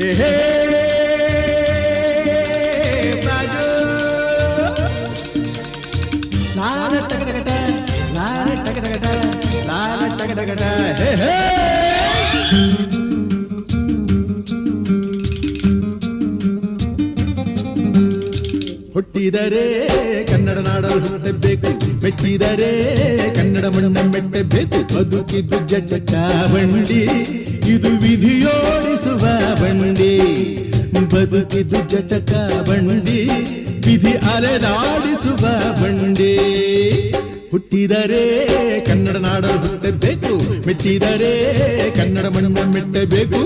ಏಹೇ ಬಾಜು ಲಾಲ ಟಗಟಗಟ ಲಾಲ ಟಗಟಗಟ ಲಾಲ ಟಗಟಗಟ ಹೇ ಹೇ ಹುಟ್ಟಿದರೆ ಕನ್ನಡ ನಾಡಲು ಹುಟ್ಟಬೇಕು, ಮೆಟ್ಟಿದರೆ ಕನ್ನಡ ಮಣ್ಣ ಮೆಟ್ಟಬೇಕು. ಬದುಕಿದ್ದು ಜಟಕ ಬಂಡಿ, ಇದು ವಿಧಿಯೋಡಿಸುವ ಬಂಡಿ. ಬದುಕಿದ್ದು ಜಟಕ ಬಂಡಿ, ವಿಧಿ ಅಲೆದಾಡಿಸುವ ಬಂಡಿ. ಹುಟ್ಟಿದರೆ ಕನ್ನಡ ನಾಡಲು ಹುಟ್ಟಬೇಕು, ಮೆಟ್ಟಿದರೆ ಕನ್ನಡ ಮಣ್ಣ ಮೆಟ್ಟಬೇಕು.